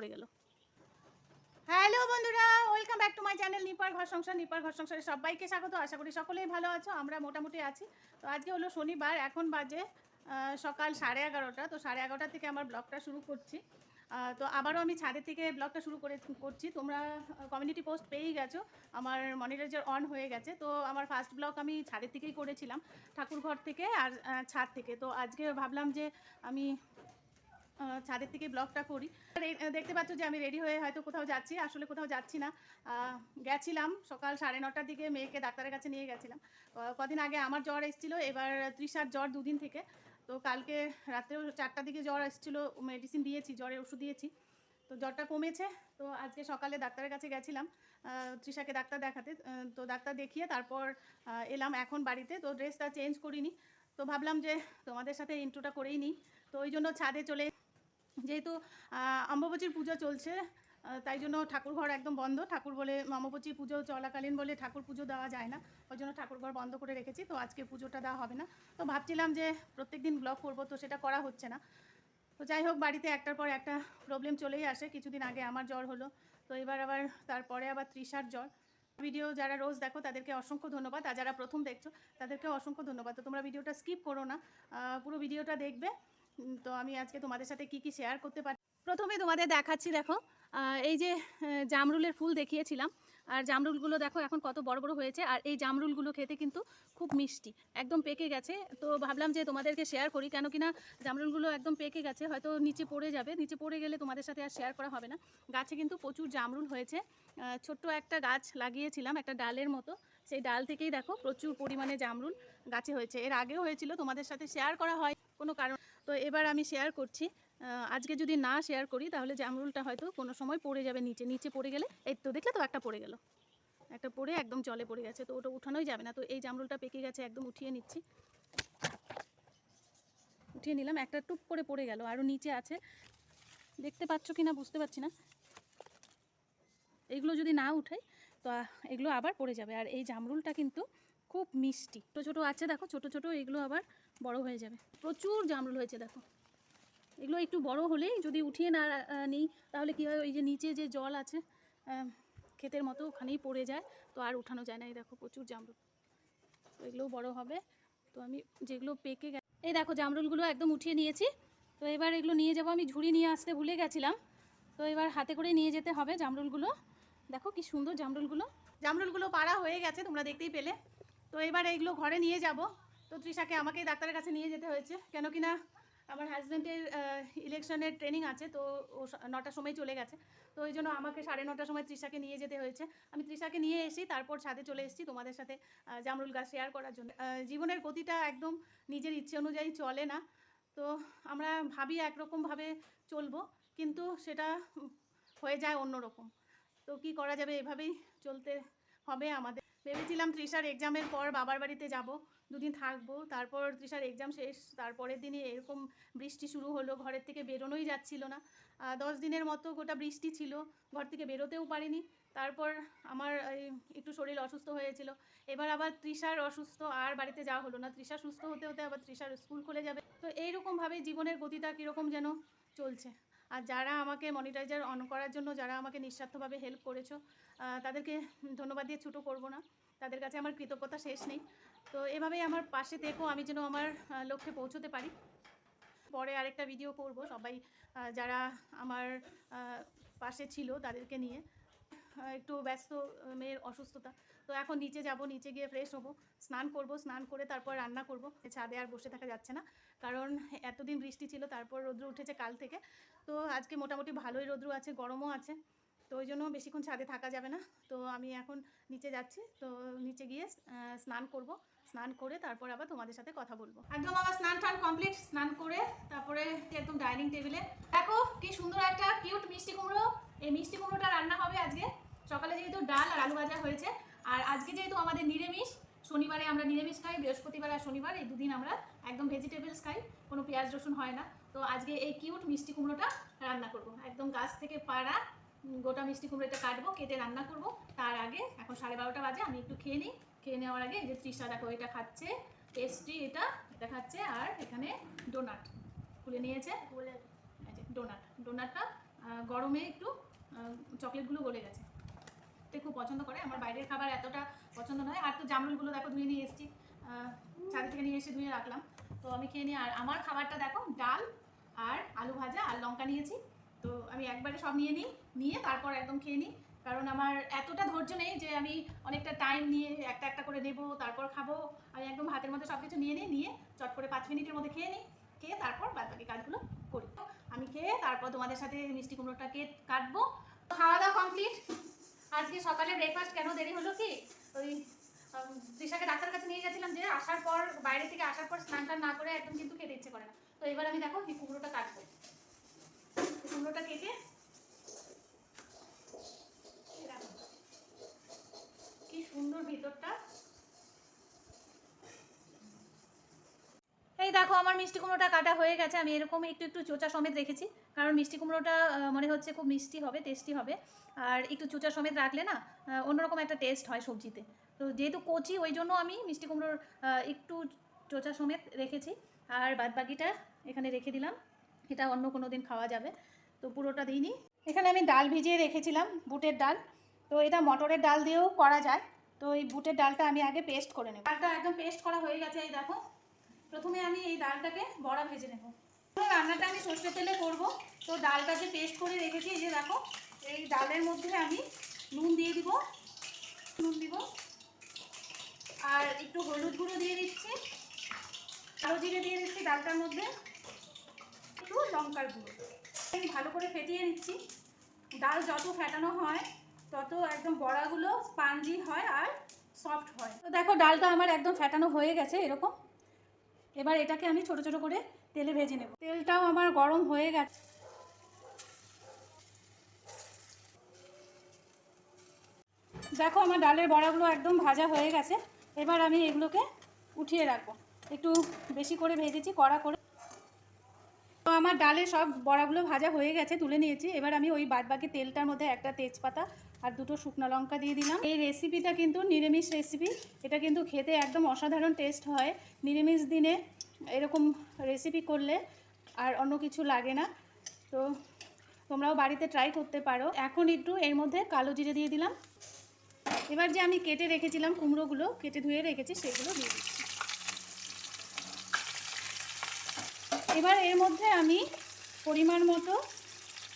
পড়ে গেল। হ্যালো বন্ধুরা, welcome back to my channel নিপার ঘর সংসার। নিপার ঘর সংসারে সবাইকে স্বাগত। আশা করি সকলেই ভালো আছো, আমরা মোটামুটি আছি। তো আজকে হলো শনিবার, এখন বাজে সকাল 11:30। তো 11:30 থেকে আমার ব্লগটা শুরু করছি। তো আবারও আমি ছাদের থেকে ব্লগটা শুরু করছি। তোমরা কমিউনিটি পোস্ট পেয়েই গেছো, আমার মনিটাইজার অন হয়ে গেছে। তো আমার ফার্স্ট ব্লগ আমি ছাদের থেকেই করেছিলাম, ঠাকুরঘর থেকে আর ছাদ থেকে। তো আজকে ভাবলাম যে আমি ছাদের থেকে ব্লগটা করি। দেখতে পাচ্ছ যে আমি রেডি হয়ে হয়তো কোথাও যাচ্ছি, আসলে কোথাও যাচ্ছি না। গেছিলাম সকাল 9:30টার দিকে, মেয়েকে ডাক্তারের কাছে নিয়ে গেছিলাম। কদিন আগে আমার জ্বর এসেছিলো, এবার তৃষার জ্বর দুদিন থেকে। তো কালকে রাত্রেও 4টার দিকে জ্বর এসেছিলো, মেডিসিন দিয়েছি, জ্বরের ওষুধ দিয়েছি। তো জ্বরটা কমেছে। তো আজকে সকালে ডাক্তারের কাছে গেছিলাম তৃষাকে ডাক্তার দেখাতে। তো ডাক্তার দেখিয়ে তারপর এলাম এখন বাড়িতে। তো ড্রেসটা চেঞ্জ করিনি, তো ভাবলাম যে তোমাদের সাথে ইন্ট্রোটা করেই নিই। তো ওই জন্য ছাদে চলে, যেহেতু অম্বুবাচীর পুজো চলছে, তাই জন্য ঠাকুরঘর একদম বন্ধ। ঠাকুর বলে অম্বুবাচী পুজো চলাকালীন বলে ঠাকুর পুজো দেওয়া যায় না, ওই জন্য ঠাকুরঘর বন্ধ করে রেখেছি। তো আজকে পুজোটা দেওয়া হবে না। তো ভাবছিলাম যে প্রত্যেক দিন ব্লগ করবো, তো সেটা করা হচ্ছে না। তো যাই হোক, বাড়িতে একটার পর একটা প্রবলেম চলেই আসে। কিছুদিন আগে আমার জ্বর হলো, তো এবার আবার তারপরে আবার তৃষার জ্বর। ভিডিও যারা রোজ দেখো তাদেরকে অসংখ্য ধন্যবাদ, আর যারা প্রথম দেখছো তাদেরকে অসংখ্য ধন্যবাদ। তো তোমরা ভিডিওটা স্কিপ করো না, পুরো ভিডিওটা দেখবে। তো আমি আজকে তোমাদের সাথে কি কি শেয়ার করতে পারি, প্রথমে তোমাদের দেখাচ্ছি। দেখো, এই যে জামরুলের ফুল দেখিয়েছিলাম, আর জামরুলগুলো দেখো এখন কত বড় বড় হয়েছে। আর এই জামরুলগুলো খেতে কিন্তু খুব মিষ্টি, একদম পেকে গেছে। তো ভাবলাম যে তোমাদেরকে শেয়ার করি, কেন কিনা জামরুলগুলো একদম পেকে গেছে, হয়তো নিচে পড়ে যাবে। নিচে পড়ে গেলে তোমাদের সাথে আর শেয়ার করা হবে না। গাছে কিন্তু প্রচুর জামরুল হয়েছে। ছোট্ট একটা গাছ লাগিয়েছিলাম, একটা ডালের মতো, সেই ডাল থেকেই দেখো প্রচুর পরিমাণে জামরুল গাছে হয়েছে। এর আগেও হয়েছিল, তোমাদের সাথে শেয়ার করা হয় কোনো কারণ। তো এবার আমি শেয়ার করছি। আজকে যদি না শেয়ার করি তাহলে জামরুলটা হয়তো কোনো সময় পড়ে যাবে নিচে। নিচে পড়ে গেলে, এই তো দেখলে তো একটা পড়ে গেল, একটা পড়ে একদম জলে পড়ে গেছে। তো ওটা উঠানোই যাবে না। তো এই জামরুলটা পেকে গেছে, একদম উঠিয়ে নিচ্ছি। উঠিয়ে নিলাম, একটা টুপ করে পড়ে গেল, আরও নিচে আছে, দেখতে পাচ্ছ কি না বুঝতে পারছি না। এইগুলো যদি না উঠাই তো এগুলো আবার পড়ে যাবে। আর এই জামরুলটা কিন্তু খুব মিষ্টি, ছোটো ছোটো আছে দেখো, ছোটো ছোটো, এগুলো আবার বড় হয়ে যাবে। প্রচুর জামরুল হয়েছে দেখো। এগুলো একটু বড় হলেই যদি উঠিয়ে না নিই তাহলে কী হয়, ওই যে নিচে যে জল আছে ক্ষেতের মতো, ওখানেই পড়ে যায়, তো আর উঠানো যায় না। এই দেখো প্রচুর জামরুল, তো এগুলোও বড় হবে। তো আমি যেগুলো পেকে গেছে, এই দেখো জামরুলগুলো একদম উঠিয়ে নিয়েছি। তো এবার এগুলো নিয়ে যাব, আমি ঝুড়ি নিয়ে আসতে ভুলে গেছিলাম, তো এবার হাতে করে নিয়ে যেতে হবে জামরুলগুলো। দেখো কি সুন্দর জামরুলগুলো পাড়া হয়ে গেছে, তোমরা দেখতেই পেলে। তো এবার এইগুলো ঘরে নিয়ে যাব। তো তৃষাকে আমাকেই ডাক্তারের কাছে নিয়ে যেতে হয়েছে, কেন কিনা আমার হাজব্যান্ডের ইলেকশনের ট্রেনিং আছে। তো ও 9টার সময় চলে গেছে, তো ওই জন্য আমাকে 9:30টার সময় তৃষাকে নিয়ে যেতে হয়েছে। আমি তৃষাকে নিয়ে এসেই তারপর ছাদে চলে এসেছি তোমাদের সাথে জামরুল গাছ শেয়ার করার জন্য। জীবনের গতিটা একদম নিজের ইচ্ছে অনুযায়ী চলে না। তো আমরা ভাবি একরকমভাবে চলবো, কিন্তু সেটা হয়ে যায় অন্যরকম। তো কি করা যাবে, এভাবেই চলতে হবে আমাদের। ভেবেছিলাম তৃষার এক্সামের পর বাবার বাড়িতে যাব, দুদিন থাকবো। তারপর তৃষার এক্সাম শেষ, তারপরের দিনই এরকম বৃষ্টি শুরু হলো, ঘরের থেকে বেরোনোই যাচ্ছিল না। 10 দিনের মতো গোটা বৃষ্টি ছিল, ঘর থেকে বেরোতেও পারিনি। তারপর আমার একটু শরীর অসুস্থ হয়েছিল। এবার আবার তৃষার অসুস্থ, আর বাড়িতে যাওয়া হলো না। তৃষা সুস্থ হতে হতে আবার তৃষার স্কুল খুলে যাবে। তো এইরকমভাবে জীবনের গতিটা কীরকম যেন চলছে। আর যারা আমাকে মনিটাইজার অন করার জন্য, যারা আমাকে নিঃস্বার্থভাবে হেল্প করেছো, তাদেরকে ধন্যবাদ দিয়ে ছোটো করব না, তাদের কাছে আমার কৃতজ্ঞতা শেষ নেই। তো এভাবেই আমার পাশে থেকো, আমি যেন আমার লক্ষ্যে পৌঁছতে পারি। পরে আরেকটা ভিডিও করব সবাই যারা আমার পাশে ছিল তাদেরকে নিয়ে। একটু ব্যস্ত, মেয়ের অসুস্থতা। তো এখন নিচে যাব, নিচে গিয়ে ফ্রেশ হব, স্নান করব, স্নান করে তারপর রান্না করব। ছাদে আর বসে থাকা যাচ্ছে না, কারণ এতদিন বৃষ্টি ছিল, তারপর রৌদ্র উঠেছে কাল থেকে। তো আজকে মোটামুটি ভালোই রৌদ্র আছে, গরমও আছে, তো ওই জন্য বেশিক্ষণ ছাদে থাকা যাবে না। তো আমি এখন নিচে যাচ্ছি। তো নিচে গিয়ে স্নান করব, স্নান করে তারপর আবার তোমাদের সাথে কথা বলবো। একদম আমার স্নান টান কমপ্লিট, স্নান করে তারপরে একদম ডাইনিং টেবিলে দেখো কি সুন্দর একটা কিউট মিষ্টি কুমড়ো। এই মিষ্টি কুমড়োটা রান্না হবে আজকে। সকালে যেহেতু ডাল আর আলু ভাজা হয়েছে, আর আজকে যেহেতু আমাদের নিরামিষ, শনিবারে আমরা নিরামিষ খাই, বৃহস্পতিবার আর শনিবার এই দুদিন আমরা একদম ভেজিটেবলস খাই, কোনো পেঁয়াজ রসুন হয় না। তো আজকে এই কিউট মিষ্টি কুমড়োটা রান্না করব, একদম গাছ থেকে পাড়া গোটা মিষ্টি কুমড়োটা কাটবো, কেটে রান্না করব। তার আগে এখন 12:30 বাজে, আমি একটু খেয়ে নিই। খেয়ে নেওয়ার আগে এই যে তৃষা দেখো এটা খাচ্ছে, টেস্টি এটা খাচ্ছে। আর এখানে ডোনাট খুলে নিয়েছে, এই যে ডোনাটটা গরমে একটু চকলেটগুলো গলে গেছে। খুব পছন্দ করে, আমার বাইরের খাবার এতটা পছন্দ নয়। আর তো জামরুলগুলো দেখো ধুয়ে নিয়ে এসেছি, ছাদ থেকে নিয়ে এসে ধুয়ে রাখলাম, তো আমি খেয়ে নিই। আর আমার খাবারটা দেখো ডাল আর আলু ভাজা আর লঙ্কা নিয়েছি, তো আমি একবারে সব নিয়ে তারপর একদম খেয়ে নিই, কারণ আমার এতটা ধৈর্য নেই যে আমি অনেকটা টাইম নিয়ে একটা একটা করে নেবো তারপর খাবো। আমি একদম হাতের মধ্যে সব কিছু নিয়ে চট করে 5 মিনিটের মধ্যে খেয়ে নিই, খেয়ে তারপর বাকি কাজগুলো করি। আমি খেয়ে তারপর তোমাদের সাথে মিষ্টি কুমড়োটা কাটবো। খাওয়া দাওয়া কমপ্লিট। আজকে সকালে ব্রেকফাস্ট কেন দেরি হলো কি, ওই তৃষাকে ডাক্তার কাছে নিয়ে গেছিলাম, যে আসার পর বাইরে থেকে আসার পর স্নান টান না করে একদম কিন্তু খেতে ইচ্ছে করে না। তো এবার আমি দেখো এই কুমড়োটা কাটবো, কুমড়োটা কেটে কি সুন্দর ভিতরটা। এই দেখো আমার মিষ্টি কুমড়োটা কাটা হয়ে গেছে। আমি এরকম একটু একটু চোচা সমেত রেখেছি, কারণ মিষ্টি কুমড়োটা মনে হচ্ছে খুব মিষ্টি হবে, টেস্টি হবে। আর একটু চোচা সমেত রাখলে না অন্যরকম একটা টেস্ট হয় সবজিতে। তো যেহেতু কচি ওই জন্য আমি মিষ্টি কুমড়োর একটু চোচা সমেত রেখেছি, আর বাদ বাকিটা এখানে রেখে দিলাম, এটা অন্য কোনো দিন খাওয়া যাবে, তো পুরোটা দিইনি। এখানে আমি ডাল ভিজিয়ে রেখেছিলাম, বুটের ডাল, তো এটা মটরের ডাল দিয়েও করা যায়। তো এই বুটের ডালটা আমি আগে পেস্ট করে নেব। ডালটা একদম পেস্ট করা হয়ে গেছে। এই দেখো প্রথমে আমি এই ডালটাকে বড়া ভেজে নেব। রান্নাটা আমি সর্ষের তেলে করব, তো ডালটাকে পেস্ট করে রেখেছি। এই যে দেখো এই ডালের মধ্যে আমি নুন দিয়ে দিব, আর একটু হলুদ গুঁড়ো দিয়ে দিচ্ছি, কালো জিরে দিয়ে দিচ্ছি ডালটার মধ্যে, একটু লঙ্কার গুঁড়ো। আমি ভালো করে ফেটিয়ে নিচ্ছি। ডাল যত ফেটানো হয় তত একদম বড়াগুলো স্পঞ্জি হয় আর সফট হয়। তো দেখো ডালটা আমার একদম ফেটানো হয়ে গেছে এরকম। এবার এটাকে আমি ছোট ছোট করে তেলে ভেজে নেব। তেলটাও আমার গরম হয়ে গেছে। দেখো আমার ডালের বড়াগুলো একদম ভাজা হয়ে গেছে। এবার আমি এগুলোকে উঠিয়ে রাখবো, একটু বেশি করে ভেজেছি কড়া করে। তো আমার ডালের সব বড়াগুলো ভাজা হয়ে গেছে, তুলে নিয়েছি। এবার আমি ওই বাদবাকি তেলটার মধ্যে একটা তেজপাতা আর দুটো শুকনো লঙ্কা দিয়ে দিলাম। এই রেসিপিটা কিন্তু নিরামিষ রেসিপি, এটা কিন্তু খেতে একদম অসাধারণ টেস্ট হয়। নিরামিষ দিনে এরকম রেসিপি করলে আর অন্য কিছু লাগে না, তো তোমরাও বাড়িতে ট্রাই করতে পারো। এখন একটু এর মধ্যে কালো জিরে দিয়ে দিলাম। এবার যে আমি কেটে রেখেছিলাম কুমড়োগুলো, কেটে ধুয়ে রেখেছি, সেগুলো দিয়ে দিচ্ছি। এবার এর মধ্যে আমি পরিমাণ মতো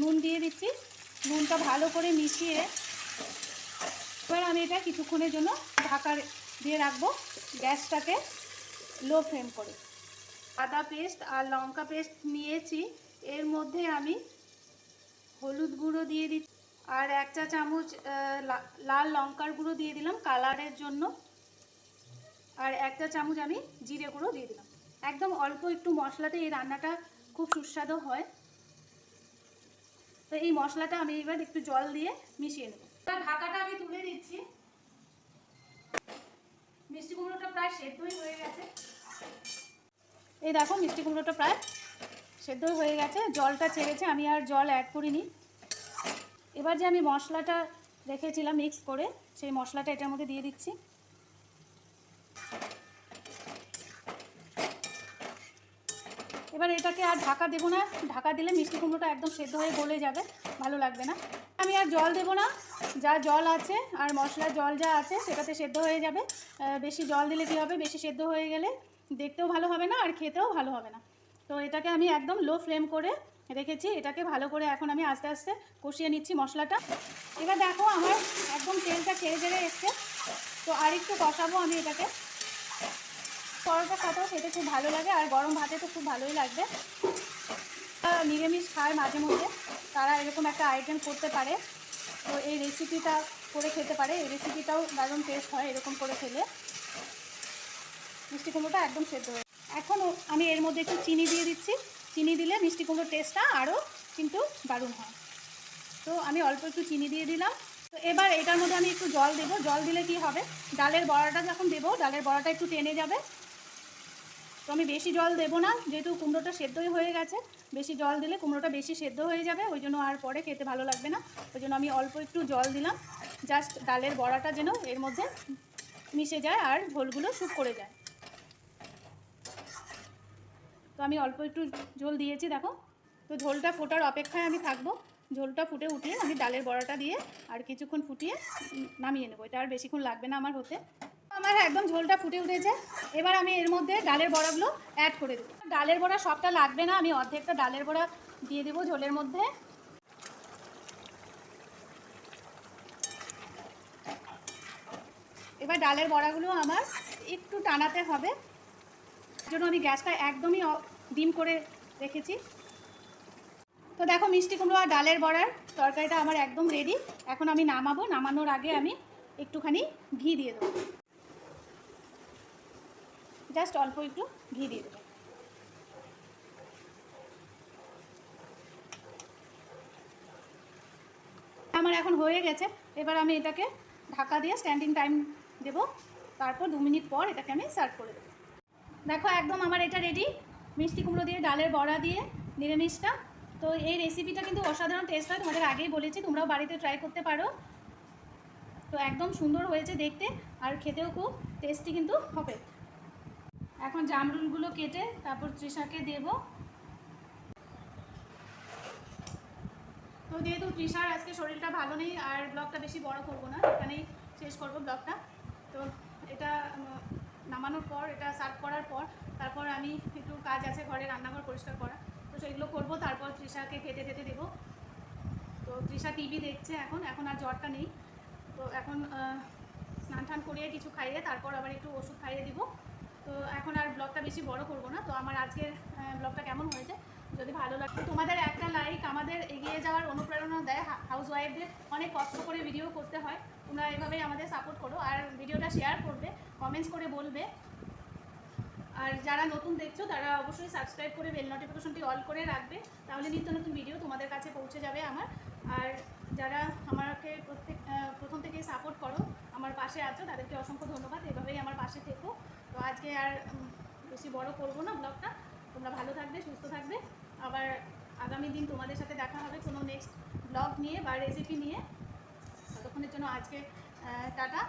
নুন দিয়ে দিচ্ছি। নুনটা ভালো করে মিশিয়ে এবার আমি এটা কিছুক্ষণের জন্য ঢাকা দিয়ে রাখবো, গ্যাসটাকে লো ফ্লেম করে। আদা পেস্ট আর লঙ্কা পেস্ট নিয়েছি, এর মধ্যে আমি হলুদ গুঁড়ো দিয়ে দিচ্ছি, আর 1 চা চামচ লাল লঙ্কার গুঁড়ো দিয়ে দিলাম কালারের জন্য, আর 1 চা চামচ আমি জিরে গুঁড়ো দিয়ে দিলাম। একদম অল্প একটু মশলাতে এই রান্নাটা খুব সুস্বাদু হয়। তো এই মশলাটা আমি এবার একটু জল দিয়ে মিশিয়ে নেব। ঢাকাটা আমি তুলে দিচ্ছি। মিষ্টি কুমড়োটা প্রায় সেদ্ধই হয়ে গেছে। এই দেখো মিষ্টি কুমড়োটা প্রায় সেদ্ধ হয়ে গেছে, জলটা ছেড়েছে, আমি আর জল অ্যাড করিনি। এবার যে আমি মশলাটা রেখেছিলাম মিক্স করে, সেই মশলাটা এটার মধ্যে দিয়ে দিচ্ছি। এবার এটাকে আর ঢাকা দেবো না, ঢাকা দিলে মিষ্টি কুমড়োটা একদম সেদ্ধ হয়ে গলে যাবে, ভালো লাগবে না। আমি আর জল দেবো না, যা জল আছে আর মশলার জল যা আছে সেটাতে সেদ্ধ হয়ে যাবে। বেশি জল দিলে কী হবে, বেশি সেদ্ধ হয়ে গেলে দেখতেও ভালো হবে না আর খেতেও ভালো হবে না। তো এটাকে আমি একদম লো ফ্লেম করে রেখেছি। এটাকে ভালো করে এখন আমি আস্তে আস্তে কষিয়ে নিচ্ছি মশলাটা। এবার দেখো আমার একদম তেলটা ছেড়ে এসছে, তো আর একটু কষাবো আমি এটাকে। পরোটার সাথেও খেতে খুব ভালো লাগে, আর গরম ভাতে তো খুব ভালোই লাগবে। নিরামিষ খায় মাঝে মধ্যে, তারা এরকম একটা আইটেম করতে পারে, তো এই রেসিপিটা করে খেতে পারে। এই রেসিপিটাও দারুণ টেস্ট হয় এরকম করে খেলে। মিষ্টি কুমড়োটা একদম সেদ্ধ হয়ে, এখন আমি এর মধ্যে একটু চিনি দিয়ে দিচ্ছি। চিনি দিলে মিষ্টি কুমড়োর টেস্টটা আরও কিন্তু দারুণ হয়। তো আমি অল্প একটু চিনি দিয়ে দিলাম। তো এবার এটার মধ্যে আমি একটু জল দেবো। জল দিলে কি হবে, ডালের বড়াটা যখন দেবো ডালের বড়াটা একটু টেনে যাবে। তো আমি বেশি জল দেবো না, যেহেতু কুমড়োটা সেদ্ধই হয়ে গেছে। বেশি জল দিলে কুমড়োটা বেশি সেদ্ধ হয়ে যাবে, ওই জন্য আর পরে খেতে ভালো লাগবে না। ওই জন্য আমি অল্প একটু জল দিলাম, জাস্ট ডালের বড়াটা যেন এর মধ্যে মিশে যায় আর ঝোলগুলো শুক করে যায়। তো আমি অল্প একটু ঝোল দিয়েছি দেখো। তো ঝোলটা ফোটার অপেক্ষায় আমি থাকবো। ঝোলটা ফুটে উঠিয়ে আমি ডালের বড়াটা দিয়ে আর কিছুক্ষণ ফুটিয়ে নামিয়ে নেবো। এটা আর বেশিক্ষণ লাগবে না আমার হতে। আমার একদম ঝোলটা ফুটে উঠেছে। এবার আমি এর মধ্যে ডালের বড়াগুলো অ্যাড করে দেবো। ডালের বড়া সবটা লাগবে না, আমি অর্ধেকটা ডালের বড়া দিয়ে দেবো ঝোলের মধ্যে। এবার ডালের বড়াগুলো আমার একটু টানাতে হবে, জন্য আমি গ্যাসটা একদমই ডিম করে রেখেছি। তো দেখো মিষ্টি কুমড়ো আর ডালের বড়ার তরকারিটা আমার একদম রেডি। এখন আমি নামাবো। নামানোর আগে আমি একটুখানি ঘি দিয়ে দেবো, জাস্ট অল্প একটু ঘি দিয়ে দেবো। আমার এখন হয়ে গেছে। এবার আমি এটাকে ঢাকা দিয়ে স্ট্যান্ডিং টাইম দেবো, তারপর 2 মিনিট পর এটাকে আমি সার্ভ করে দেবো। দেখো একদম আমার এটা রেডি, মিষ্টি কুমড়ো দিয়ে ডালের বড়া দিয়ে নিরামিষটা। তো এই রেসিপিটা কিন্তু অসাধারণ টেস্ট হয়, তোমাদের আগেই বলেছি, তোমরাও বাড়িতে ট্রাই করতে পারো। তো একদম সুন্দর হয়েছে দেখতে আর খেতেও খুব টেস্টি কিন্তু হবে। এখন জামরুলগুলো কেটে তারপর তৃষাকে দেব। তো যেহেতু তৃষার আজকে শরীরটা ভালো নেই আর ব্লগটা বেশি বড় করব না, এখানেই শেষ করব ব্লগটা। তো এটা নামানোর পর, এটা সার্ভ করার পর তারপর আমি একটু কাজ আছে ঘরে, রান্নাঘর পরিষ্কার করা, তো সেগুলো করব। তারপর তৃষাকে খেতে দেবো। তো তৃষা টিভি দেখছে এখন আর জ্বরটা নেই। তো এখন স্নান টান করিয়ে কিছু খাইয়ে তারপর আবার একটু ওষুধ খাইয়ে দিব। তো এখন আর ব্লগটা বেশি বড় করব না। তো আমার আজকের ব্লগটা কেমন হয়েছে যদি ভালো লাগে, তোমাদের একটা লাইক আমাদের এগিয়ে যাওয়ার অনুপ্রেরণা দেয়। হাউস ওয়াইফদের অনেক কষ্ট করে ভিডিও করতে হয়, তোমরা এভাবেই আমাদের সাপোর্ট করো আর ভিডিওটা শেয়ার করবে, কমেন্টস করে বলবে। আর যারা নতুন দেখছো তারা অবশ্যই সাবস্ক্রাইব করে বেল নোটিফিকেশনটি অল করে রাখবে, তাহলে নিত্য নতুন ভিডিও তোমাদের কাছে পৌঁছে যাবে আমার। আর যারা আমাকে প্রথম থেকেই সাপোর্ট করো, আমার পাশে আছো, তাদেরকে অসংখ্য ধন্যবাদ। এভাবেই আমার পাশে থেকো। তো আজকে আর বেশি বড় করবো না ব্লগটা। তোমরা ভালো থাকবে, সুস্থ থাকবে। আবার আগামী দিন তোমাদের সাথে দেখা হবে কোনো নেক্সট ব্লগ নিয়ে বা রেসিপি নিয়ে। ততক্ষণের জন্য আজকে টাটা।